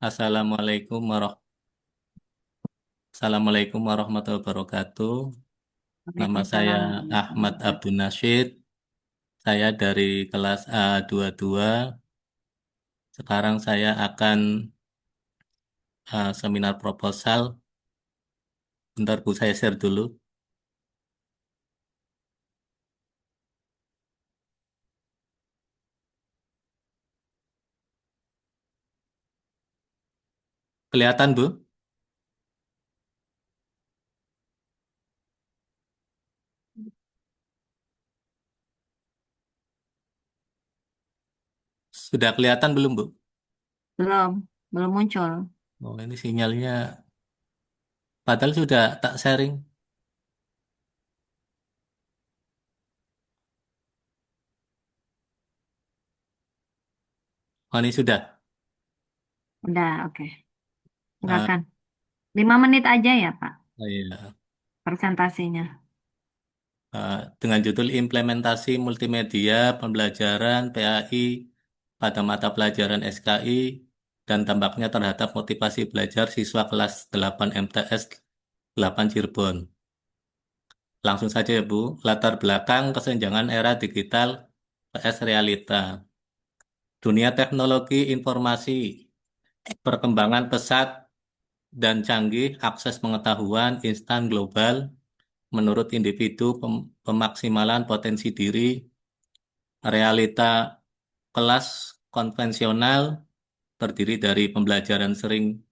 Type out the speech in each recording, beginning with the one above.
Assalamualaikum Assalamualaikum warahmatullahi wabarakatuh. Nama saya Waalaikumsalam warahmatullahi Ahmad wabarakatuh. Abdul Nasyid. Saya dari kelas A22. Sekarang saya akan seminar proposal. Bentar Bu, saya share dulu. Kelihatan Bu? Sudah kelihatan belum Bu? Belum, belum muncul. Oh, ini sinyalnya. Padahal sudah tak sharing. Oh, ini sudah. Udah, oke. Eh, Silakan. 5 menit aja ya, Pak, oh iya. presentasinya. Dengan judul Implementasi Multimedia Pembelajaran PAI pada mata pelajaran SKI dan dampaknya terhadap motivasi belajar siswa kelas 8 MTS 8 Cirebon. Langsung saja ya Bu, latar belakang kesenjangan era digital PS realita. Dunia teknologi informasi, perkembangan pesat dan canggih, akses pengetahuan instan global, menurut individu pemaksimalan potensi diri, realita kelas konvensional terdiri dari pembelajaran sering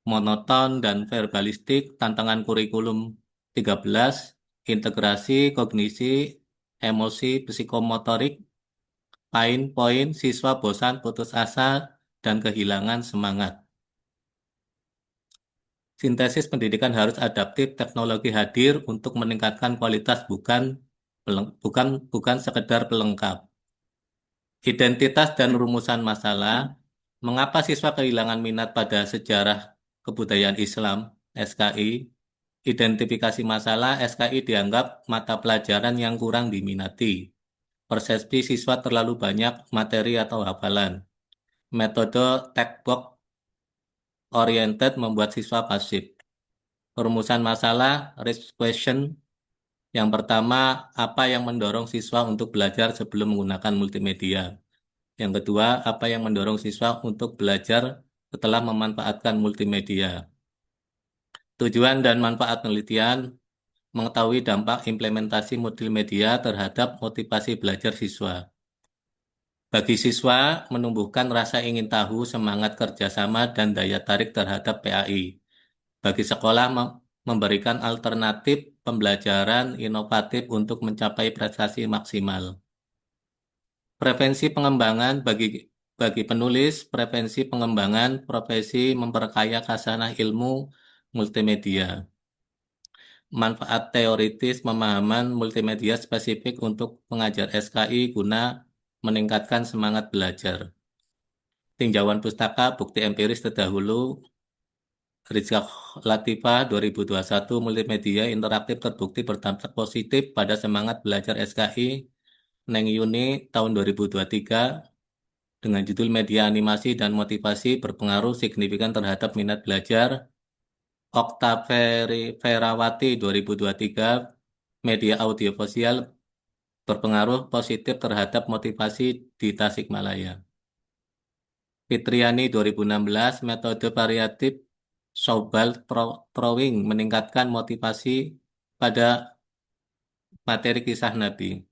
monoton dan verbalistik, tantangan kurikulum 13, integrasi, kognisi, emosi, psikomotorik, pain poin, siswa bosan, putus asa, dan kehilangan semangat. Sintesis pendidikan harus adaptif, teknologi hadir untuk meningkatkan kualitas bukan sekedar pelengkap. Identitas dan rumusan masalah. Mengapa siswa kehilangan minat pada sejarah kebudayaan Islam (SKI)? Identifikasi masalah SKI dianggap mata pelajaran yang kurang diminati. Persepsi siswa terlalu banyak materi atau hafalan. Metode textbox oriented membuat siswa pasif. Perumusan masalah, risk question. Yang pertama, apa yang mendorong siswa untuk belajar sebelum menggunakan multimedia? Yang kedua, apa yang mendorong siswa untuk belajar setelah memanfaatkan multimedia? Tujuan dan manfaat penelitian, mengetahui dampak implementasi multimedia terhadap motivasi belajar siswa. Bagi siswa, menumbuhkan rasa ingin tahu, semangat kerjasama, dan daya tarik terhadap PAI. Bagi sekolah, memberikan alternatif pembelajaran inovatif untuk mencapai prestasi maksimal. Prevensi pengembangan bagi penulis, prevensi pengembangan profesi memperkaya khasanah ilmu multimedia. Manfaat teoritis pemahaman multimedia spesifik untuk pengajar SKI guna meningkatkan semangat belajar. Tinjauan pustaka bukti empiris terdahulu Rizka Latifah 2021 multimedia interaktif terbukti berdampak positif pada semangat belajar SKI Neng Yuni tahun 2023 dengan judul Media Animasi dan Motivasi berpengaruh signifikan terhadap minat belajar. Okta Ferawati 2023 Media Audiovisual berpengaruh positif terhadap motivasi di Tasikmalaya. Fitriani 2016 Metode variatif Drawing meningkatkan motivasi pada materi kisah Nabi.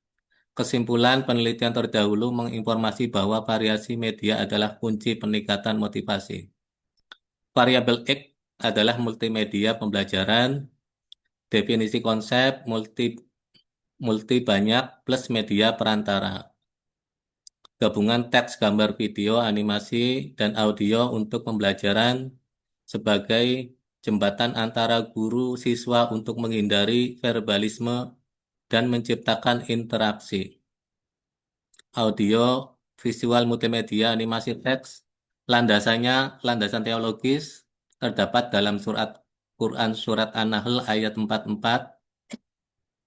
Kesimpulan penelitian terdahulu menginformasi bahwa variasi media adalah kunci peningkatan motivasi. Variabel X adalah multimedia pembelajaran, definisi konsep multi banyak plus media perantara, gabungan teks, gambar, video, animasi, dan audio untuk pembelajaran sebagai jembatan antara guru siswa untuk menghindari verbalisme dan menciptakan interaksi. Audio, visual multimedia, animasi teks, landasan teologis terdapat dalam surat Quran surat An-Nahl ayat 44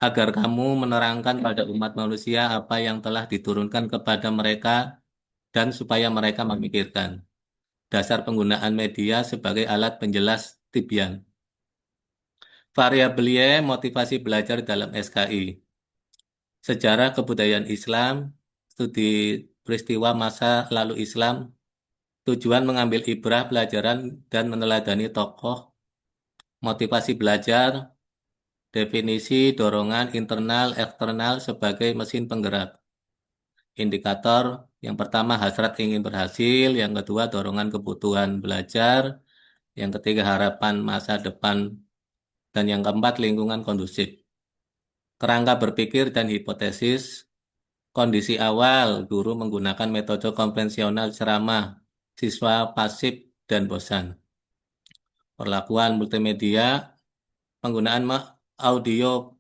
agar kamu menerangkan pada umat manusia apa yang telah diturunkan kepada mereka dan supaya mereka memikirkan. Dasar penggunaan media sebagai alat penjelas Tibian. Variabel Y, motivasi belajar dalam SKI. Sejarah kebudayaan Islam, studi peristiwa masa lalu Islam, tujuan mengambil ibrah pelajaran dan meneladani tokoh, motivasi belajar, definisi dorongan internal eksternal sebagai mesin penggerak. Indikator yang pertama hasrat ingin berhasil, yang kedua dorongan kebutuhan belajar, yang ketiga harapan masa depan, dan yang keempat lingkungan kondusif. Kerangka berpikir dan hipotesis. Kondisi awal, guru menggunakan metode konvensional ceramah, siswa pasif dan bosan. Perlakuan multimedia, penggunaan audio,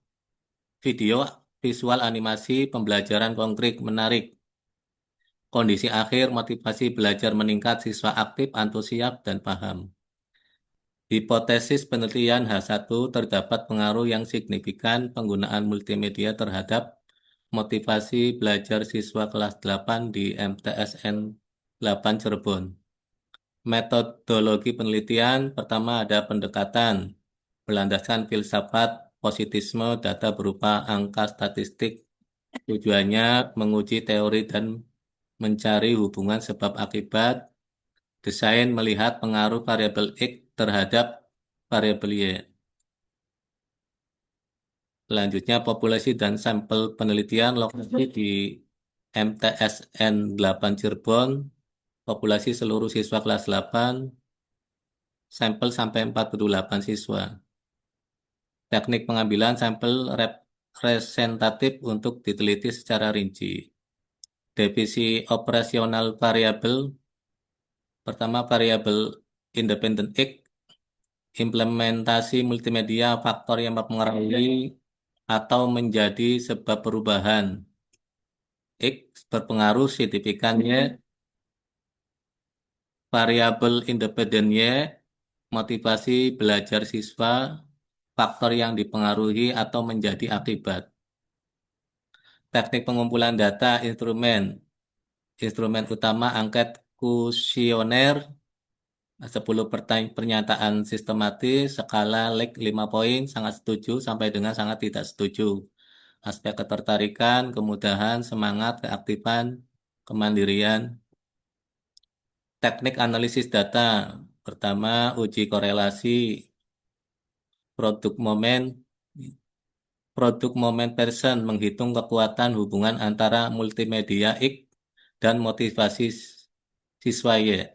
video, visual animasi, pembelajaran konkret menarik. Kondisi akhir, motivasi belajar meningkat, siswa aktif, antusias, dan paham. Hipotesis penelitian H1 terdapat pengaruh yang signifikan penggunaan multimedia terhadap motivasi belajar siswa kelas 8 di MTSN 8 Cirebon. Metodologi penelitian pertama ada pendekatan berlandaskan filsafat positisme data berupa angka statistik. Tujuannya menguji teori dan mencari hubungan sebab akibat. Desain melihat pengaruh variabel X terhadap variabel Y. Selanjutnya, populasi dan sampel penelitian lokasi di MTSN 8 Cirebon, populasi seluruh siswa kelas 8, sampel sampai 48 siswa. Teknik pengambilan sampel representatif untuk diteliti secara rinci. Definisi operasional variabel, pertama variabel independent X, implementasi multimedia faktor yang mempengaruhi atau menjadi sebab perubahan. X berpengaruh signifikannya variabel independen Y, motivasi belajar siswa, faktor yang dipengaruhi atau menjadi akibat. Teknik pengumpulan data instrumen. Instrumen utama angket kuesioner, 10 pernyataan sistematis, skala Likert 5 poin, sangat setuju sampai dengan sangat tidak setuju. Aspek ketertarikan, kemudahan, semangat, keaktifan, kemandirian. Teknik analisis data. Pertama, uji korelasi produk momen. Produk momen person menghitung kekuatan hubungan antara multimedia X dan motivasi siswa Y.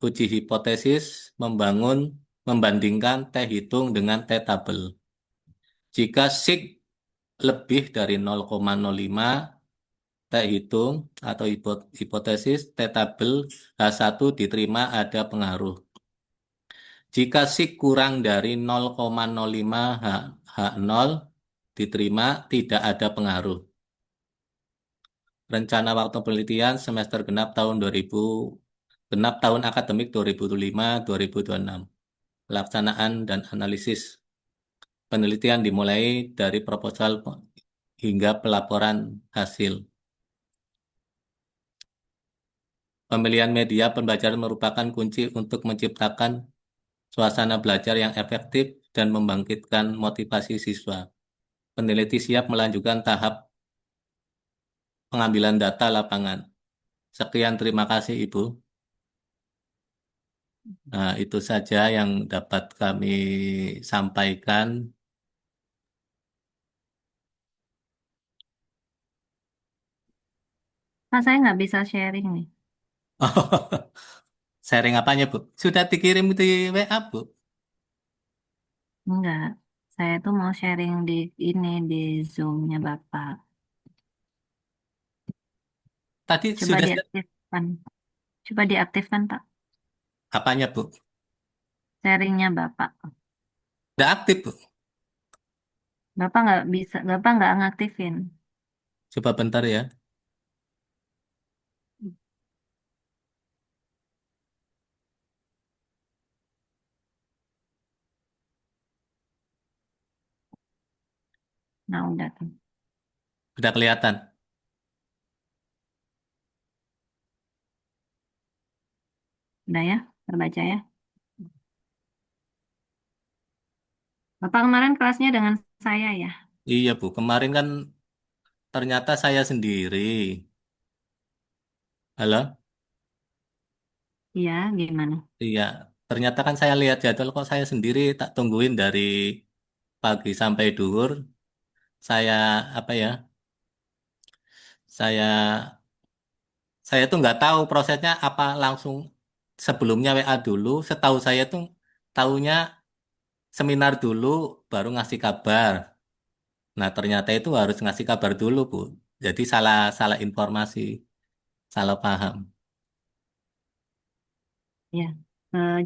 Uji hipotesis membandingkan T hitung dengan T tabel. Jika sig lebih dari 0,05, T hitung atau hipotesis T tabel H1 diterima ada pengaruh. Jika sig kurang dari 0,05 H0 diterima tidak ada pengaruh. Rencana waktu penelitian semester genap tahun 2000, genap tahun akademik 2005-2026. Pelaksanaan dan analisis. Penelitian dimulai dari proposal hingga pelaporan hasil. Pemilihan media pembelajaran merupakan kunci untuk menciptakan suasana belajar yang efektif dan membangkitkan motivasi siswa. Peneliti siap melanjutkan tahap pengambilan data lapangan. Sekian, terima kasih Ibu. Nah, itu saja yang dapat kami sampaikan. Pak, saya nggak bisa sharing nih. Sharing apanya, Bu? Sudah dikirim di WA, Bu? Enggak. Saya tuh mau sharing di ini di Zoom-nya Bapak. Tadi Coba sudah diaktifkan. Coba diaktifkan, Pak. apanya, Bu? Sharingnya Bapak. Sudah aktif, Bu. Bapak nggak bisa, Bapak nggak ngaktifin. Coba bentar ya. Nah, udah tuh. Sudah kelihatan. Udah ya, terbaca ya. Bapak kemarin kelasnya dengan saya ya? Iya Bu, kemarin kan ternyata saya sendiri. Halo? Iya, gimana? Iya, ternyata kan saya lihat jadwal kok saya sendiri tak tungguin dari pagi sampai duhur. Saya apa ya? Saya saya tuh nggak tahu prosesnya apa langsung sebelumnya WA dulu. Setahu saya tuh tahunya seminar dulu baru ngasih kabar. Nah, ternyata itu harus ngasih kabar dulu, Bu. Jadi salah salah informasi, salah paham. Ya,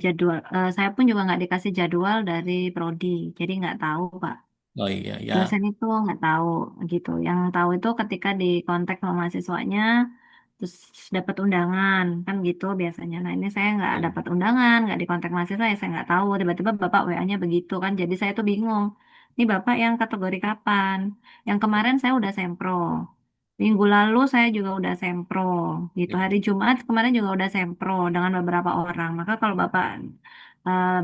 jadwal. Saya pun juga nggak dikasih jadwal dari prodi, jadi nggak tahu, Pak. Oh iya, ya. Dosen itu nggak tahu gitu. Yang tahu itu ketika di kontak sama mahasiswanya, terus dapat undangan, kan gitu biasanya. Nah ini saya nggak dapat undangan, nggak di kontak mahasiswa, ya saya nggak tahu. Tiba-tiba bapak WA-nya begitu kan, jadi saya tuh bingung. Ini bapak yang kategori kapan? Yang kemarin saya udah sempro. Minggu lalu saya juga udah sempro, gitu. Hari Jumat kemarin juga udah sempro dengan beberapa orang. Maka kalau bapak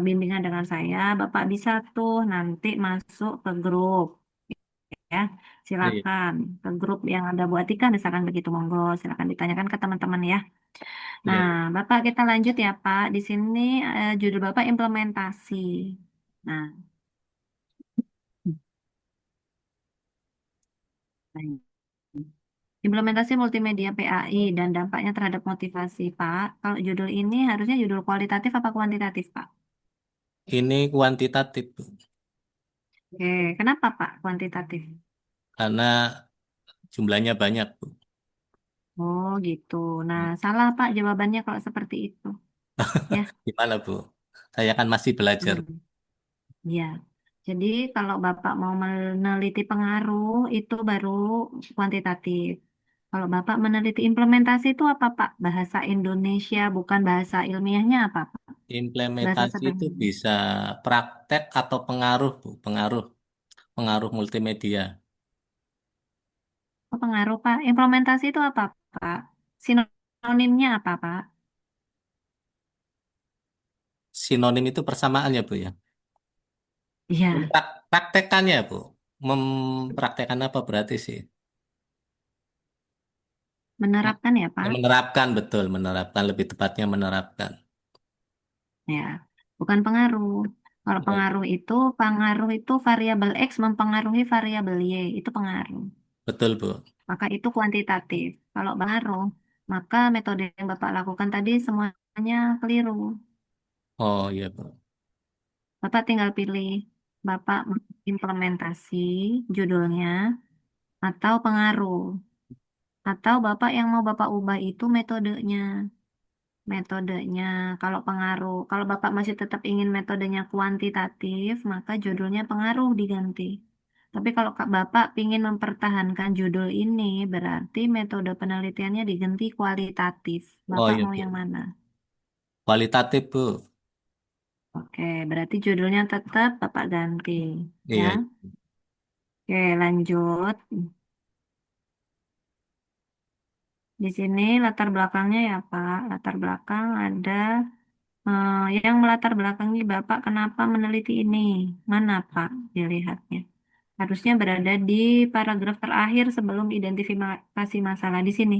bimbingan dengan saya, bapak bisa tuh nanti masuk ke grup ya, Iya, silakan ke grup yang ada Bu Atika misalkan begitu, monggo silakan ditanyakan ke teman-teman ya. Nah, iya. Bapak kita lanjut ya Pak. Di sini judul Bapak implementasi. Nah, baik. Implementasi multimedia PAI dan dampaknya terhadap motivasi Pak. Kalau judul ini harusnya judul kualitatif apa kuantitatif Pak? Ini kuantitatif, Bu. Oke, kenapa Pak kuantitatif? Karena jumlahnya banyak, Bu. Oh gitu. Nah, salah Pak jawabannya kalau seperti itu. Ya. Gimana, Bu? Saya kan masih belajar. Hmm. Ya, jadi kalau Bapak mau meneliti pengaruh itu baru kuantitatif. Kalau Bapak meneliti implementasi itu apa Pak? Bahasa Indonesia bukan bahasa ilmiahnya apa Pak? Bahasa Implementasi itu sederhana. bisa praktek atau pengaruh, Bu. Pengaruh, pengaruh multimedia. Oh, pengaruh Pak. Implementasi itu apa Pak? Sinonimnya apa Pak? Sinonim itu persamaan ya, Bu ya. Ini Iya, praktekannya, Bu. Mempraktekkan apa berarti sih? menerapkan ya Ya, Pak. menerapkan, betul. Menerapkan, lebih tepatnya menerapkan. Ya, bukan pengaruh. Kalau Oh, pengaruh itu variabel X mempengaruhi variabel Y, itu pengaruh. betul, Bu. Maka itu kuantitatif. Kalau baru, maka metode yang Bapak lakukan tadi semuanya keliru. Oh, iya, Bu. Bapak tinggal pilih Bapak mau implementasi judulnya atau pengaruh. Atau Bapak yang mau Bapak ubah itu metodenya. Metodenya, kalau pengaruh. Kalau Bapak masih tetap ingin metodenya kuantitatif, maka judulnya pengaruh diganti. Tapi kalau Bapak ingin mempertahankan judul ini, berarti metode penelitiannya diganti kualitatif. Oh, Bapak iya, mau yang Bu. mana? Kualitatif, Bu. Oke, berarti judulnya tetap Bapak ganti. Ya, Iya. oke lanjut. Di sini latar belakangnya ya Pak. Latar belakang ada yang melatar belakangi Bapak kenapa meneliti ini. Mana Pak dilihatnya? Harusnya berada di paragraf terakhir sebelum identifikasi masalah di sini.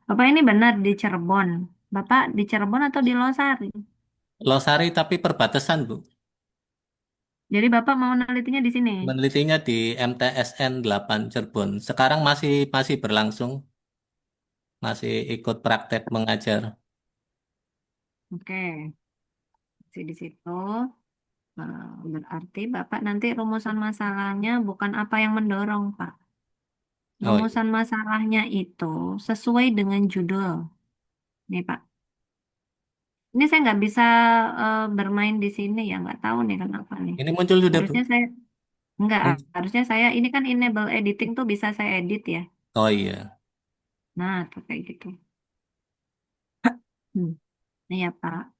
Bapak ini benar di Cirebon. Bapak di Cirebon atau di Losari? Losari tapi perbatasan, Bu. Jadi Bapak mau menelitinya di sini. Menelitinya di MTSN 8 Cirebon. Sekarang masih masih berlangsung, masih ikut praktek mengajar. Oke, di situ. Berarti Bapak nanti rumusan masalahnya bukan apa yang mendorong, Pak. Oh, iya. Rumusan masalahnya itu sesuai dengan judul. Nih, Pak. Ini saya nggak bisa bermain di sini ya, nggak tahu nih kenapa nih. Ini muncul sudah, Bu. Harusnya saya nggak, Mun- harusnya saya ini kan enable editing tuh bisa saya edit ya. Oh iya. Nah, tuh kayak gitu. Hmm. Iya, Pak.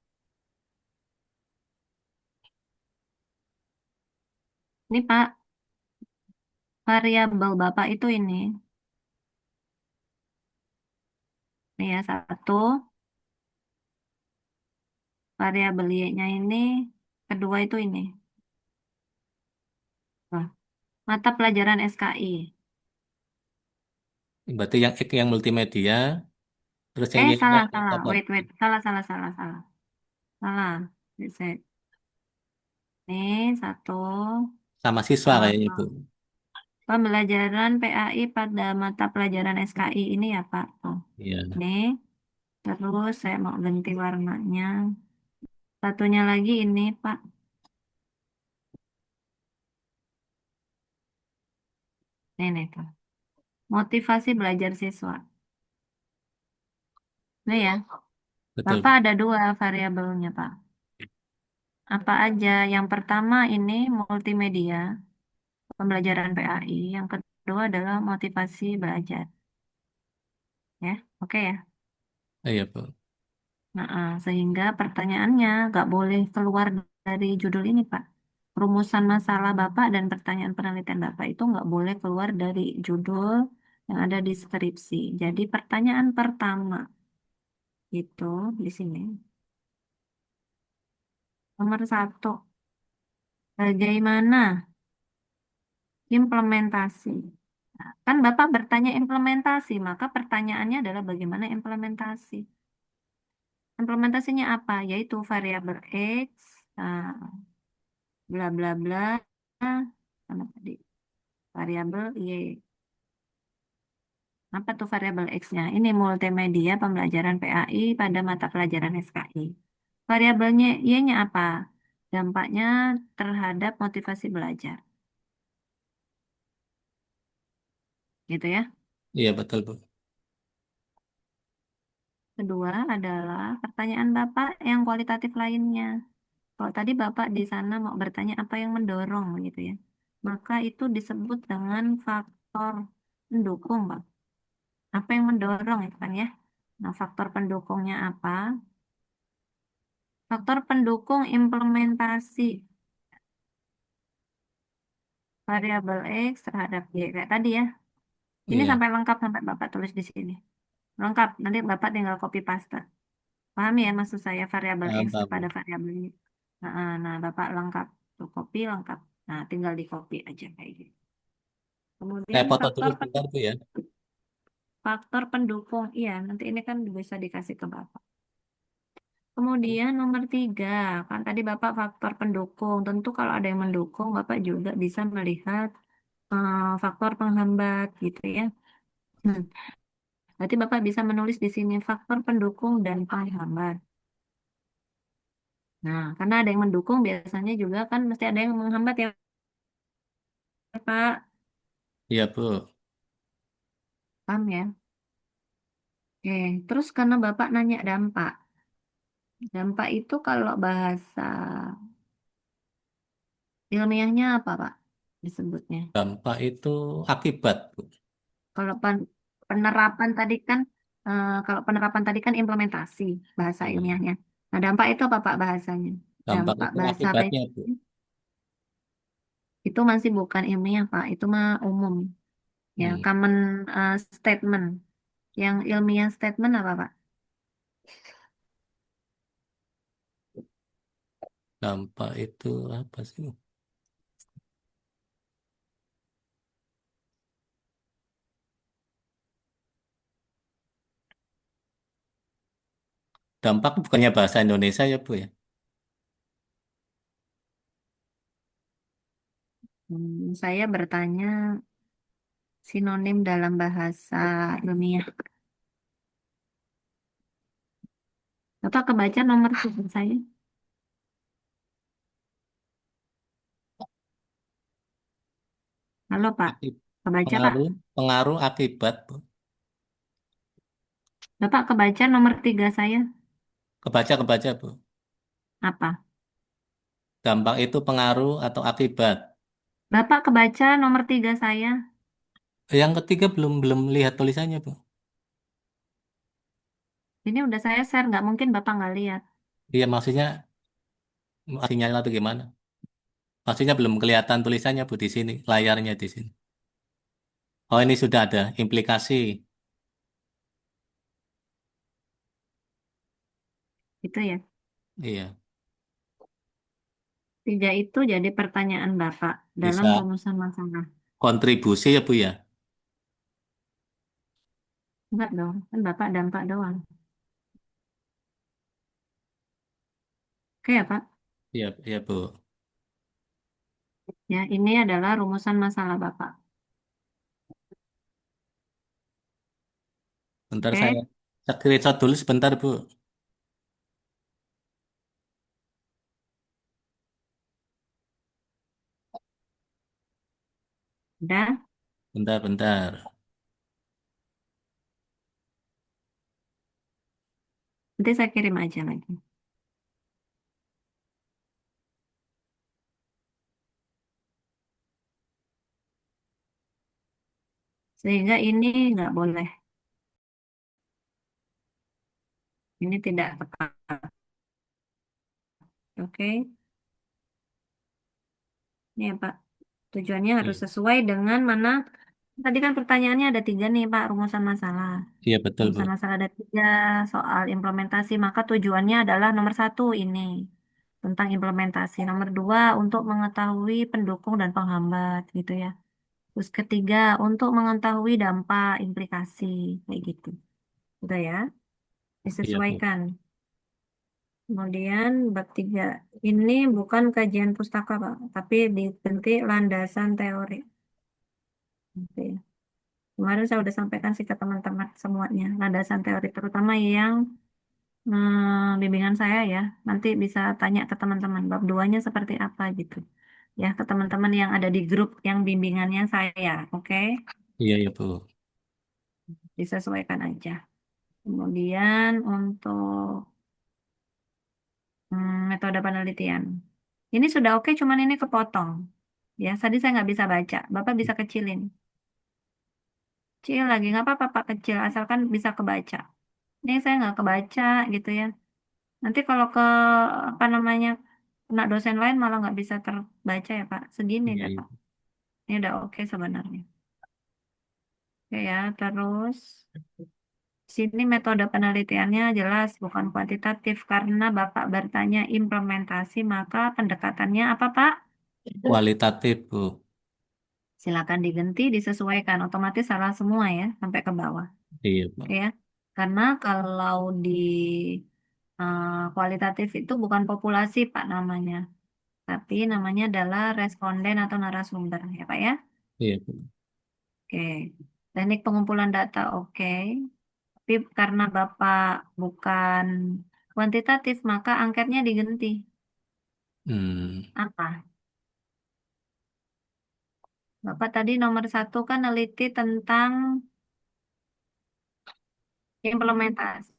Ini Pak, variabel Bapak itu ini. Nih ya, satu. variabel Y-nya ini, kedua itu ini. Wah, mata pelajaran SKI. Berarti yang X yang multimedia, terus yang Y-nya Salah, salah. apa? Wait, wait. Salah, salah, salah, salah. Salah. Reset. Ini satu. Sama siswa kayaknya eh, Bu. Pembelajaran PAI pada mata pelajaran SKI ini ya Pak. Tuh. Iya, Ini. Terus saya mau ganti warnanya. Satunya lagi ini Pak. Ini tuh. Motivasi belajar siswa. Ini ya. betul Bapak Bu. ada dua variabelnya Pak. Apa aja? Yang pertama ini multimedia, pembelajaran PAI. Yang kedua adalah motivasi belajar. Ya, oke ya. Iya Bu. Nah, sehingga pertanyaannya nggak boleh keluar dari judul ini, Pak. Rumusan masalah Bapak dan pertanyaan penelitian Bapak itu nggak boleh keluar dari judul yang ada di skripsi. Jadi pertanyaan pertama itu di sini. Nomor satu, bagaimana implementasi? Nah, kan Bapak bertanya implementasi, maka pertanyaannya adalah bagaimana implementasi. Implementasinya apa? Yaitu variabel X, nah, bla bla bla, sama tadi variabel Y. Apa tuh variabel X-nya? Ini multimedia pembelajaran PAI pada mata pelajaran SKI. Variabelnya Y-nya apa? Dampaknya terhadap motivasi belajar. Gitu ya. Iya betul Bu. Kedua adalah pertanyaan Bapak yang kualitatif lainnya. Kalau tadi Bapak di sana mau bertanya apa yang mendorong gitu ya. Maka itu disebut dengan faktor pendukung, Pak. Apa yang mendorong itu kan ya. Nah, faktor pendukungnya apa? Faktor pendukung implementasi variabel X terhadap Y. Kayak tadi ya. Ini Iya, sampai lengkap sampai Bapak tulis di sini. Lengkap. Nanti Bapak tinggal copy paste. Paham ya maksud saya variabel X paham, paham kepada Bu. variabel Y. Nah, Bapak lengkap. Tuh, copy lengkap. Nah, tinggal di copy aja kayak gitu. Saya Kemudian foto dulu sebentar Bu ya. faktor pendukung. Iya, nanti ini kan bisa dikasih ke Bapak. Kemudian nomor tiga, kan tadi Bapak faktor pendukung. Tentu kalau ada yang mendukung, Bapak juga bisa melihat faktor penghambat gitu ya. Hmm. Berarti Bapak bisa menulis di sini faktor pendukung dan penghambat. Nah, karena ada yang mendukung, biasanya juga kan mesti ada yang menghambat ya, Pak. Iya Bu. Paham ya? Oke, terus karena Bapak nanya dampak. Dampak itu kalau bahasa ilmiahnya apa, Pak? Disebutnya. Dampak itu akibat Bu. Kalau penerapan tadi kan, kalau penerapan tadi kan implementasi bahasa Iya. ilmiahnya. Nah, dampak itu apa Pak bahasanya? Dampak Dampak itu bahasa akibatnya Bu. itu masih bukan ilmiah Pak, itu mah umum. Ya, Hmm. common statement. Yang ilmiah statement apa Pak? Dampak itu apa sih? Dampak bukannya bahasa Indonesia ya Bu ya? Saya bertanya sinonim dalam bahasa ilmiah. Bapak kebaca nomor telepon saya? Halo Pak, Akib- kebaca Pak? Pengaruh, pengaruh akibat Bu. Bapak kebaca nomor tiga saya? Kebaca, kebaca Bu. Apa? Dampak itu pengaruh atau akibat. Bapak kebaca nomor tiga saya? Yang ketiga belum belum lihat tulisannya Bu. Ini udah saya share, nggak mungkin Bapak nggak lihat. Iya maksudnya sinyalnya atau gimana? Maksudnya belum kelihatan tulisannya Bu di sini, layarnya di sini. Oh ini sudah ada implikasi. Itu ya. Iya, Tiga itu jadi pertanyaan Bapak dalam bisa rumusan masalah. kontribusi ya Bu ya. Enggak dong, kan Bapak dampak doang. Oke ya Pak? Iya, iya Bu. Ya, ini adalah rumusan masalah Bapak. Bentar saya Oke, screenshot dulu sebentar Bu. udah. Bentar, bentar. Nanti saya kirim aja lagi. Sehingga ini nggak boleh. Ini tidak tepat. Oke, ini ya Pak. Tujuannya harus Iya, sesuai dengan mana. Tadi kan pertanyaannya ada tiga nih Pak, rumusan masalah. iya betul Bu. Rumusan masalah ada tiga soal implementasi. Maka tujuannya adalah nomor satu ini. Tentang implementasi. Nomor dua, untuk mengetahui pendukung dan penghambat gitu ya. Terus ketiga, untuk mengetahui dampak implikasi. Kayak gitu. Udah ya, Iya Bu. disesuaikan. Kemudian bab tiga. Ini bukan kajian pustaka Pak, tapi diganti landasan teori. Gitu ya. Kemarin saya udah sampaikan sih ke teman-teman semuanya, landasan teori terutama yang bimbingan saya ya. Nanti bisa tanya ke teman-teman bab duanya seperti apa gitu. Ya, ke teman-teman yang ada di grup yang bimbingannya saya, oke? Iya, iya Bu. Disesuaikan aja. Kemudian untuk metode penelitian. Ini sudah oke, cuman ini kepotong. Ya, tadi saya nggak bisa baca. Bapak bisa kecilin. Kecil lagi, nggak apa-apa Pak kecil, asalkan bisa kebaca. Ini saya nggak kebaca gitu ya. Nanti kalau ke apa namanya kena dosen lain malah nggak bisa terbaca ya Pak. Segini Iya, deh iya. Pak. Ini udah oke sebenarnya. Oke ya, terus sini metode penelitiannya jelas bukan kuantitatif karena Bapak bertanya implementasi maka pendekatannya apa Pak? Kualitatif Bu. Silakan diganti, disesuaikan. Otomatis salah semua ya sampai ke bawah. Iya Oke Bu. ya. Karena kalau di kualitatif itu bukan populasi Pak namanya. Tapi namanya adalah responden atau narasumber ya Pak ya. Iya Bu. Oke. Teknik pengumpulan data oke. Tapi karena Bapak bukan kuantitatif maka angketnya diganti. Hmm. Apa? Bapak tadi nomor satu kan neliti tentang implementasi.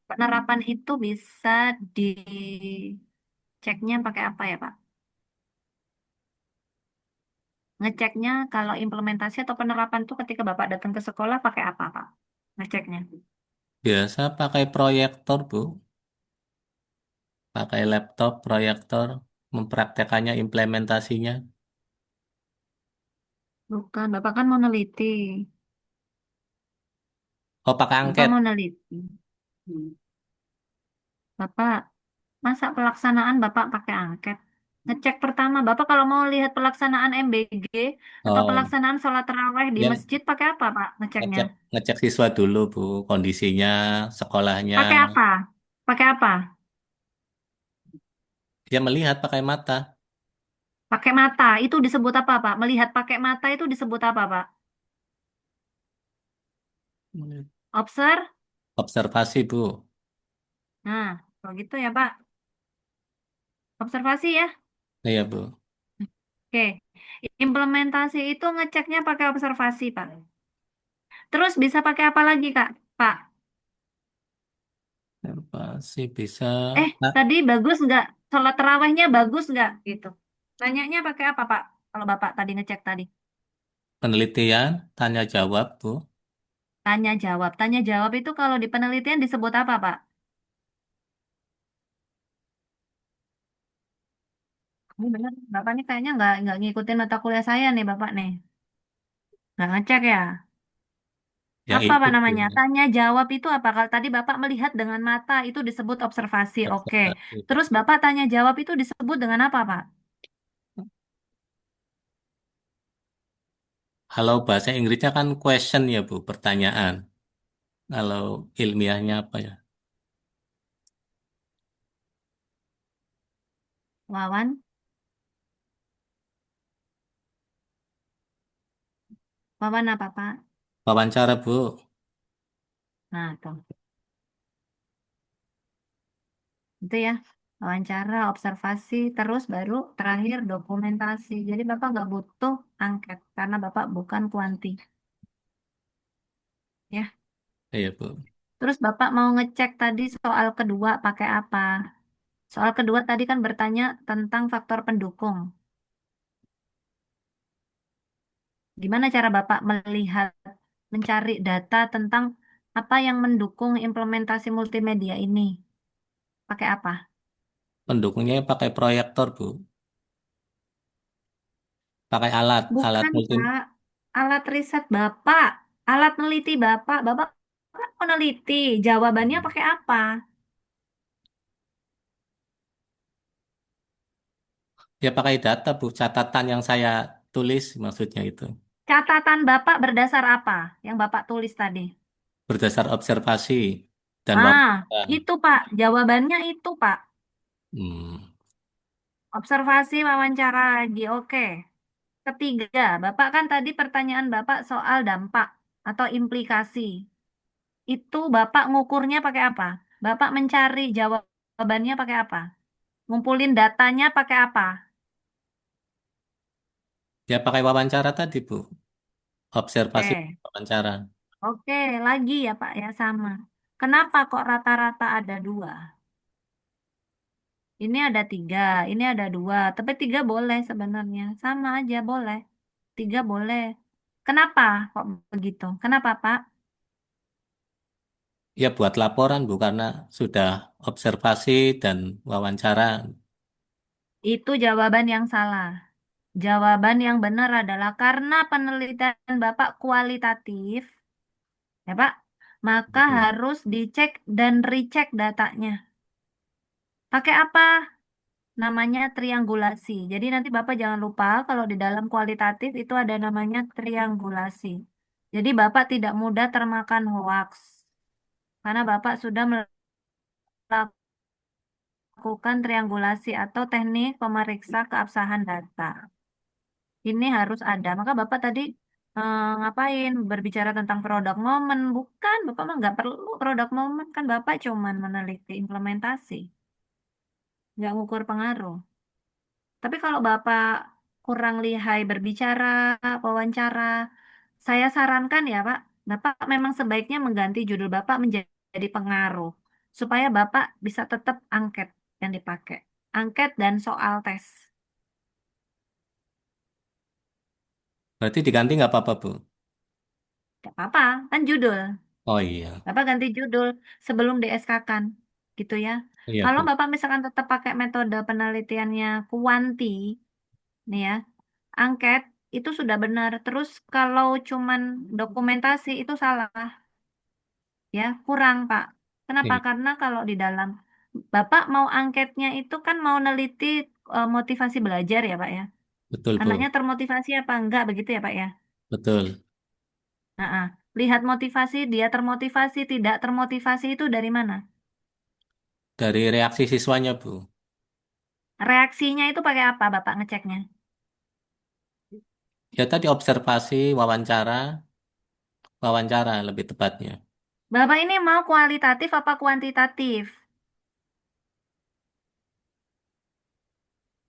Penerapan itu bisa diceknya pakai apa ya Pak? Ngeceknya kalau implementasi atau penerapan itu ketika Bapak datang ke sekolah pakai apa Pak? Ngeceknya. Biasa pakai proyektor Bu. Pakai laptop, proyektor, mempraktekannya, implementasinya. Bukan, Bapak kan mau neliti. Oh, pakai Bapak angket. mau neliti. Hmm. Bapak, masa pelaksanaan Bapak pakai angket? Ngecek pertama, Bapak kalau mau lihat pelaksanaan MBG atau Oh, pelaksanaan sholat tarawih di dia masjid pakai apa Pak ngeceknya? ngecek ngecek siswa dulu Bu, kondisinya, sekolahnya. Pakai apa? Pakai apa? Dia melihat pakai mata. Pakai mata. Itu disebut apa Pak? Melihat pakai mata itu disebut apa Pak? Observe. Observasi Bu. Nah, kalau gitu ya Pak. Observasi ya. Iya Bu. Oke. Implementasi itu ngeceknya pakai observasi Pak. Terus bisa pakai apa lagi Kak? Pak. Observasi bisa. Ah, Tadi bagus nggak? Sholat terawihnya bagus nggak? Gitu. Tanyanya pakai apa, Pak? Kalau Bapak tadi ngecek tadi. penelitian, tanya jawab Bu. Tanya jawab. Tanya jawab itu kalau di penelitian disebut apa, Pak? Ini benar. Bapak nih kayaknya nggak ngikutin mata kuliah saya nih, Bapak nih. Nggak ngecek ya? Yang Apa itu Pak Bu, namanya? Tanya jawab itu apa? Kalau tadi Bapak melihat dengan mata itu disebut observasi. Oke. observasi. Terus Bapak tanya jawab itu disebut dengan apa, Pak? Kalau bahasa Inggrisnya kan question ya Bu, pertanyaan. Kalau ilmiahnya apa ya? Wawan, Wawan apa, Pak? Wawancara Bu. Nah, tuh. Itu ya. Wawancara, observasi, terus baru terakhir dokumentasi. Jadi Bapak nggak butuh angket karena Bapak bukan kuanti. Ya. Iya Bu. Terus Bapak mau ngecek tadi soal kedua pakai apa? Soal kedua tadi kan bertanya tentang faktor pendukung. Gimana cara Bapak melihat, mencari data tentang apa yang mendukung implementasi multimedia ini? Pakai apa? Pendukungnya pakai proyektor Bu. Pakai alat Bukan, multi. Pak. Alat riset Bapak. Alat meneliti Bapak. Bapak kan meneliti. Jawabannya pakai apa? Ya pakai data Bu, catatan yang saya tulis maksudnya itu. Catatan Bapak berdasar apa yang Bapak tulis tadi? Berdasar observasi dan Ah, wawancara. itu Pak. Jawabannya itu Pak. Hmm. Observasi wawancara lagi. Oke. Ketiga, Bapak kan tadi pertanyaan Bapak soal dampak atau implikasi. Itu Bapak ngukurnya pakai apa? Bapak mencari jawabannya pakai apa? Ngumpulin datanya pakai apa? Ya pakai wawancara tadi Bu. Observasi Oke, wawancara. oke, lagi ya Pak ya sama. Kenapa kok rata-rata ada dua? Ini ada tiga, ini ada dua. Tapi tiga boleh sebenarnya. Sama aja boleh. Tiga boleh. Kenapa kok begitu? Kenapa Pak? Ya buat laporan Bu, karena sudah observasi dan wawancara. Itu jawaban yang salah. Jawaban yang benar adalah karena penelitian Bapak kualitatif, ya Pak, maka Betul. harus dicek dan recheck datanya. Pakai apa? Namanya triangulasi. Jadi nanti Bapak jangan lupa kalau di dalam kualitatif itu ada namanya triangulasi. Jadi Bapak tidak mudah termakan hoax karena Bapak sudah melakukan triangulasi atau teknik pemeriksa keabsahan data. Ini harus ada. Maka Bapak tadi ngapain? Berbicara tentang produk momen. Bukan, Bapak mah nggak perlu produk momen. Kan Bapak cuman meneliti implementasi. Nggak ngukur pengaruh. Tapi kalau Bapak kurang lihai berbicara, wawancara, saya sarankan ya Pak, Bapak memang sebaiknya mengganti judul Bapak menjadi pengaruh. Supaya Bapak bisa tetap angket yang dipakai. Angket dan soal tes. Berarti diganti nggak apa-apa Bu? Gak apa-apa, kan judul. Oh iya, Bapak ganti judul sebelum di SK-kan, gitu ya. iya Kalau Bu. Bapak misalkan tetap pakai metode penelitiannya kuanti, nih ya, angket itu sudah benar. Terus kalau cuman dokumentasi itu salah, ya, kurang Pak. Kenapa? Iya, Karena kalau di dalam Bapak mau angketnya itu kan mau neliti motivasi belajar ya Pak ya. betul Anaknya Bu. termotivasi apa enggak begitu ya Pak ya. Betul. Nah, lihat motivasi, dia termotivasi, tidak termotivasi itu dari mana? Dari reaksi siswanya Bu. Reaksinya itu pakai apa Bapak ngeceknya? Ya tadi observasi, wawancara, wawancara lebih tepatnya. Bapak ini mau kualitatif apa kuantitatif?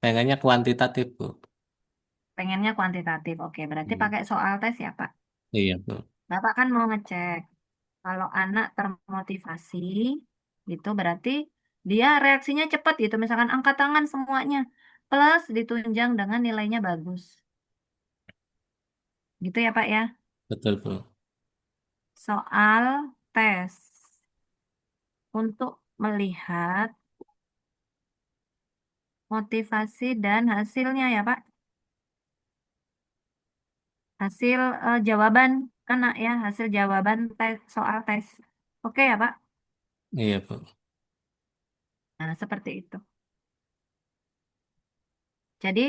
Pengennya kuantitatif Bu. Pengennya kuantitatif. Oke, berarti Hmm. pakai soal tes ya, Pak. Iya Bu. Bapak kan mau ngecek kalau anak termotivasi, gitu berarti dia reaksinya cepat gitu. Misalkan angkat tangan semuanya, plus ditunjang dengan nilainya bagus. Gitu ya, Pak ya. Betul Bu. Soal tes untuk melihat motivasi dan hasilnya ya, Pak. Hasil jawaban. kena ya hasil jawaban tes soal tes. Oke ya, Pak? Iya, Bu. Nah, seperti itu. Jadi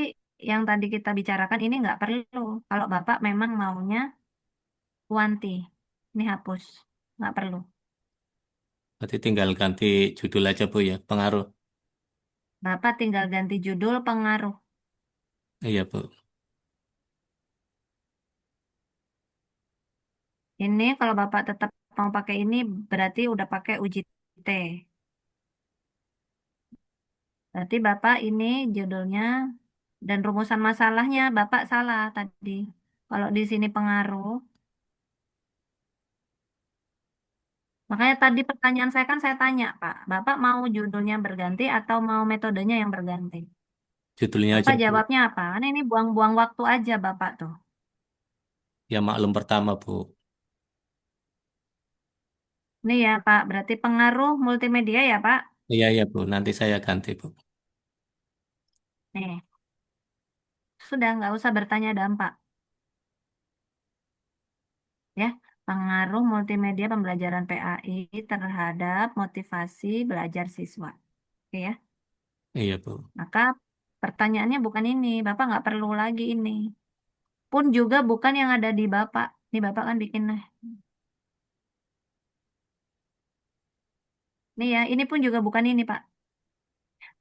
yang tadi kita bicarakan ini nggak perlu. Kalau Bapak memang maunya Wanti, ini hapus. Nggak perlu. Berarti tinggal ganti judul aja, Bu ya. Pengaruh. Bapak tinggal ganti judul pengaruh. Iya, Bu. Ini kalau Bapak tetap mau pakai ini berarti udah pakai uji T. Berarti Bapak ini judulnya dan rumusan masalahnya Bapak salah tadi. Kalau di sini pengaruh, makanya tadi pertanyaan saya kan saya tanya, Pak, Bapak mau judulnya berganti atau mau metodenya yang berganti? Judulnya aja, Bapak Bu. jawabnya apa? Kan ini buang-buang waktu aja Bapak tuh. Ya maklum pertama, Bu. Ini ya Pak, berarti pengaruh multimedia ya Pak? Iya, iya, Bu. Nanti saya ganti, Bu. Nih, sudah nggak usah bertanya dampak ya. Pengaruh multimedia pembelajaran PAI terhadap motivasi belajar siswa. Oke ya. Iya, Bu. Maka pertanyaannya bukan ini, Bapak nggak perlu lagi ini. Pun juga bukan yang ada di Bapak. Ini Bapak kan bikin, nah. Nih ya, ini pun juga bukan ini Pak.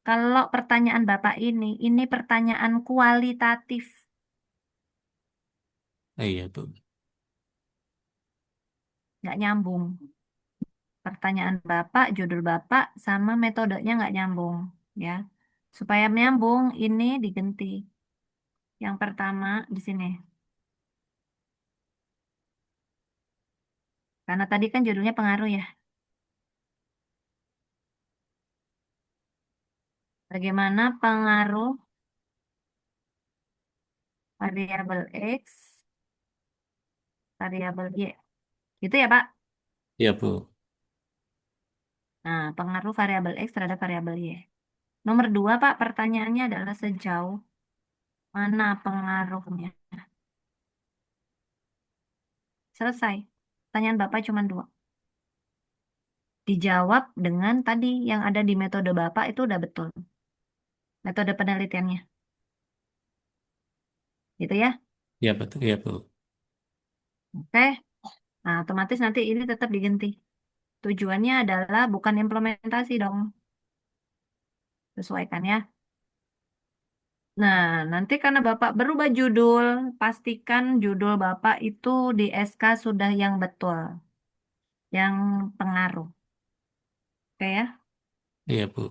Kalau pertanyaan Bapak ini pertanyaan kualitatif, Iya, Bu. nggak nyambung. Pertanyaan Bapak, judul Bapak, sama metodenya nggak nyambung, ya. Supaya nyambung, ini diganti. Yang pertama di sini. Karena tadi kan judulnya pengaruh ya. Bagaimana pengaruh variabel X, variabel Y. Gitu ya, Pak? Iya, Bu. Nah, pengaruh variabel X terhadap variabel Y. Nomor dua, Pak, pertanyaannya adalah sejauh mana pengaruhnya. Selesai. Pertanyaan Bapak cuma dua. Dijawab dengan tadi yang ada di metode Bapak itu udah betul. Metode penelitiannya. Gitu ya. Iya, betul. Iya, Bu. Oke. Nah, otomatis nanti ini tetap diganti. Tujuannya adalah bukan implementasi dong. Sesuaikan ya. Nah, nanti karena Bapak berubah judul, pastikan judul Bapak itu di SK sudah yang betul. Yang pengaruh. Oke ya. Iya, Bu.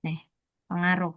Nih, pengaruh.